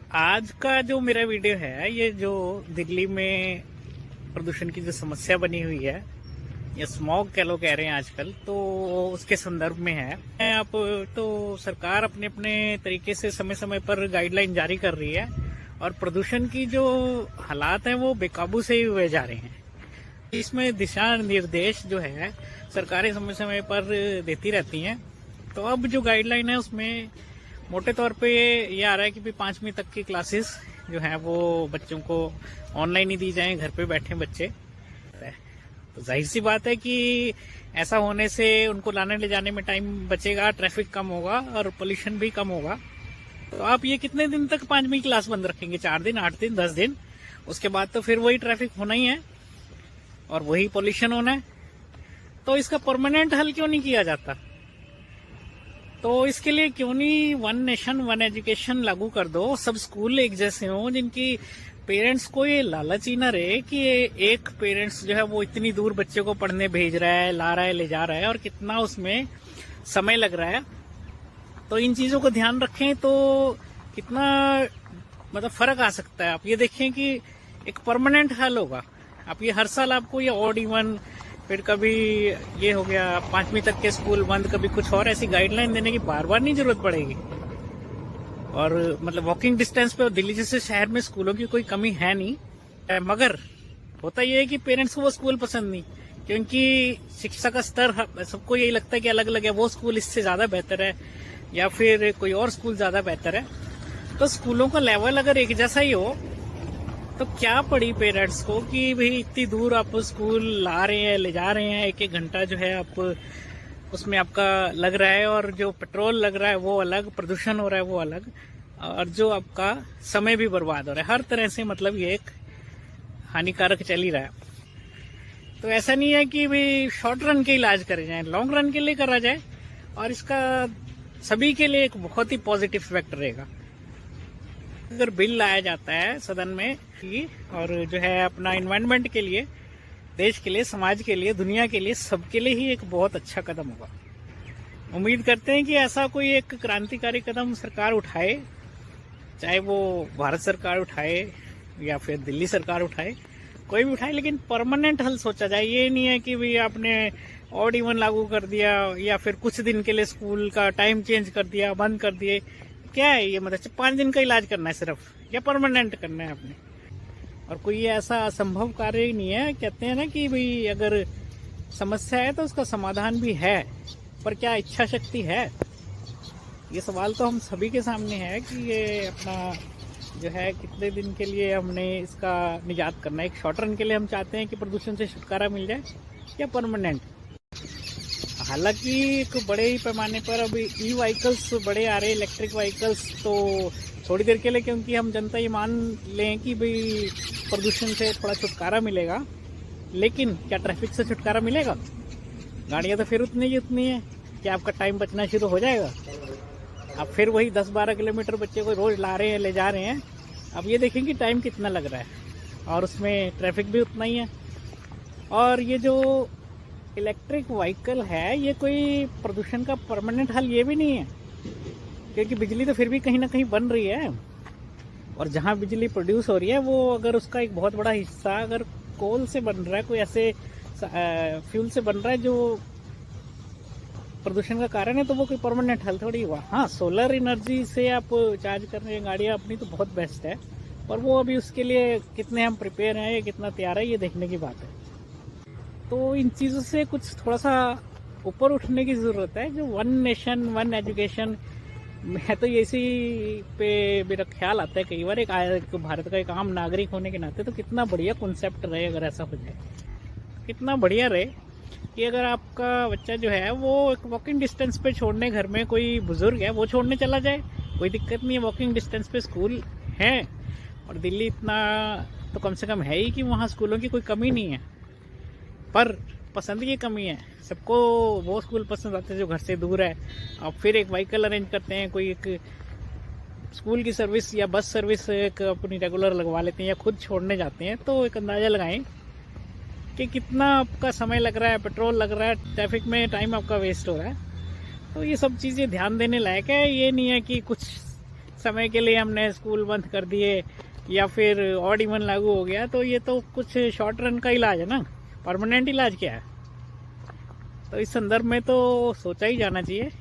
आज का जो मेरा वीडियो है, ये जो दिल्ली में प्रदूषण की जो समस्या बनी हुई है, या स्मॉग कह लो कह रहे हैं आजकल, तो उसके संदर्भ में है। आप तो सरकार अपने अपने तरीके से समय समय पर गाइडलाइन जारी कर रही है और प्रदूषण की जो हालात हैं वो बेकाबू से ही हुए जा रहे हैं। इसमें दिशा निर्देश जो है सरकारें समय समय पर देती रहती हैं। तो अब जो गाइडलाइन है उसमें मोटे तौर पे ये आ रहा है कि भी 5वीं तक की क्लासेस जो है वो बच्चों को ऑनलाइन ही दी जाएं, घर पे बैठे बच्चे। तो जाहिर सी बात है कि ऐसा होने से उनको लाने ले जाने में टाइम बचेगा, ट्रैफिक कम होगा और पोल्यूशन भी कम होगा। तो आप ये कितने दिन तक 5वीं क्लास बंद रखेंगे? 4 दिन, 8 दिन, 10 दिन? उसके बाद तो फिर वही ट्रैफिक होना ही है और वही पोल्यूशन होना है। तो इसका परमानेंट हल क्यों नहीं किया जाता? तो इसके लिए क्यों नहीं वन नेशन वन एजुकेशन लागू कर दो, सब स्कूल एक जैसे हों, जिनकी पेरेंट्स को ये लालच ही ना रहे कि एक पेरेंट्स जो है वो इतनी दूर बच्चे को पढ़ने भेज रहा है, ला रहा है, ले जा रहा है और कितना उसमें समय लग रहा है। तो इन चीजों को ध्यान रखें तो कितना मतलब फर्क आ सकता है। आप ये देखें कि एक परमानेंट हल होगा। आप ये हर साल आपको ये ऑड इवन, फिर कभी ये हो गया 5वीं तक के स्कूल बंद, कभी कुछ और ऐसी गाइडलाइन देने की बार बार नहीं जरूरत पड़ेगी। और मतलब वॉकिंग डिस्टेंस पे दिल्ली जैसे शहर में स्कूलों की कोई कमी है नहीं, मगर होता यह है कि पेरेंट्स को वो स्कूल पसंद नहीं, क्योंकि शिक्षा का स्तर सबको यही लगता है कि अलग अलग है, वो स्कूल इससे ज्यादा बेहतर है या फिर कोई और स्कूल ज्यादा बेहतर है। तो स्कूलों का लेवल अगर एक जैसा ही हो तो क्या पड़ी पेरेंट्स को कि भाई इतनी दूर आप स्कूल ला रहे हैं, ले जा रहे हैं, एक एक घंटा जो है आप उसमें आपका लग रहा है और जो पेट्रोल लग रहा है वो अलग, प्रदूषण हो रहा है वो अलग, और जो आपका समय भी बर्बाद हो रहा है हर तरह से। मतलब ये एक हानिकारक चल ही रहा है। तो ऐसा नहीं है कि भाई शॉर्ट रन के इलाज करे जाए, लॉन्ग रन के लिए करा जाए और इसका सभी के लिए एक बहुत ही पॉजिटिव इफेक्ट रहेगा। अगर बिल लाया जाता है सदन में और जो है अपना एनवायरनमेंट के लिए, देश के लिए, समाज के लिए, दुनिया के लिए, सबके लिए ही एक बहुत अच्छा कदम होगा। उम्मीद करते हैं कि ऐसा कोई एक क्रांतिकारी कदम सरकार उठाए, चाहे वो भारत सरकार उठाए या फिर दिल्ली सरकार उठाए, कोई भी उठाए, लेकिन परमानेंट हल सोचा जाए। ये नहीं है कि भाई आपने ऑड इवन लागू कर दिया या फिर कुछ दिन के लिए स्कूल का टाइम चेंज कर दिया, बंद कर दिए। क्या है ये? मतलब 5 दिन का इलाज करना है सिर्फ, या परमानेंट करना है आपने? और कोई ऐसा असंभव कार्य ही नहीं है। कहते हैं ना कि भाई अगर समस्या है तो उसका समाधान भी है, पर क्या इच्छा शक्ति है? ये सवाल तो हम सभी के सामने है कि ये अपना जो है कितने दिन के लिए हमने इसका निजात करना है। एक शॉर्ट रन के लिए हम चाहते हैं कि प्रदूषण से छुटकारा मिल जाए, या परमानेंट? हालांकि एक बड़े ही पैमाने पर अभी ई व्हीकल्स बड़े आ रहे हैं, इलेक्ट्रिक व्हीकल्स, तो थोड़ी देर के लिए क्योंकि हम जनता ये मान लें कि भाई प्रदूषण से थोड़ा छुटकारा मिलेगा, लेकिन क्या ट्रैफिक से छुटकारा मिलेगा? गाड़ियां तो फिर उतनी ही उतनी है कि आपका टाइम बचना शुरू हो जाएगा। अब फिर वही 10-12 किलोमीटर बच्चे को रोज ला रहे हैं, ले जा रहे हैं। अब ये देखें कि टाइम कितना लग रहा है और उसमें ट्रैफिक भी उतना ही है। और ये जो इलेक्ट्रिक व्हीकल है ये कोई प्रदूषण का परमानेंट हल ये भी नहीं है, क्योंकि बिजली तो फिर भी कहीं ना कहीं बन रही है, और जहां बिजली प्रोड्यूस हो रही है वो अगर उसका एक बहुत बड़ा हिस्सा अगर कोल से बन रहा है, कोई ऐसे फ्यूल से बन रहा है जो प्रदूषण का कारण है, तो वो कोई परमानेंट हल थोड़ी हुआ। हाँ, सोलर एनर्जी से आप चार्ज कर रहे हैं गाड़ियां अपनी, तो बहुत बेस्ट है, पर वो अभी उसके लिए कितने हम प्रिपेयर हैं, कितना तैयार है, ये देखने की बात है। तो इन चीज़ों से कुछ थोड़ा सा ऊपर उठने की ज़रूरत है। जो वन नेशन वन एजुकेशन, मैं तो इसी पे मेरा ख्याल आता है कई बार, एक भारत का एक आम नागरिक होने के नाते, तो कितना बढ़िया कॉन्सेप्ट रहे अगर ऐसा हो जाए। कितना बढ़िया रहे कि अगर आपका बच्चा जो है वो एक वॉकिंग डिस्टेंस पे छोड़ने, घर में कोई बुजुर्ग है वो छोड़ने चला जाए, कोई दिक्कत नहीं है, वॉकिंग डिस्टेंस पे स्कूल है। और दिल्ली इतना तो कम से कम है ही कि वहाँ स्कूलों की कोई कमी नहीं है, पर पसंद की कमी है। सबको वो स्कूल पसंद आते हैं जो घर से दूर है। अब फिर एक व्हीकल अरेंज करते हैं, कोई एक स्कूल की सर्विस या बस सर्विस एक अपनी रेगुलर लगवा लेते हैं या खुद छोड़ने जाते हैं। तो एक अंदाजा लगाएं कि कितना आपका समय लग रहा है, पेट्रोल लग रहा है, ट्रैफिक में टाइम आपका वेस्ट हो रहा है। तो ये सब चीज़ें ध्यान देने लायक है। ये नहीं है कि कुछ समय के लिए हमने स्कूल बंद कर दिए या फिर ऑड इवन लागू हो गया, तो ये तो कुछ शॉर्ट रन का इलाज है ना, परमानेंट इलाज क्या है। तो इस संदर्भ में तो सोचा ही जाना चाहिए।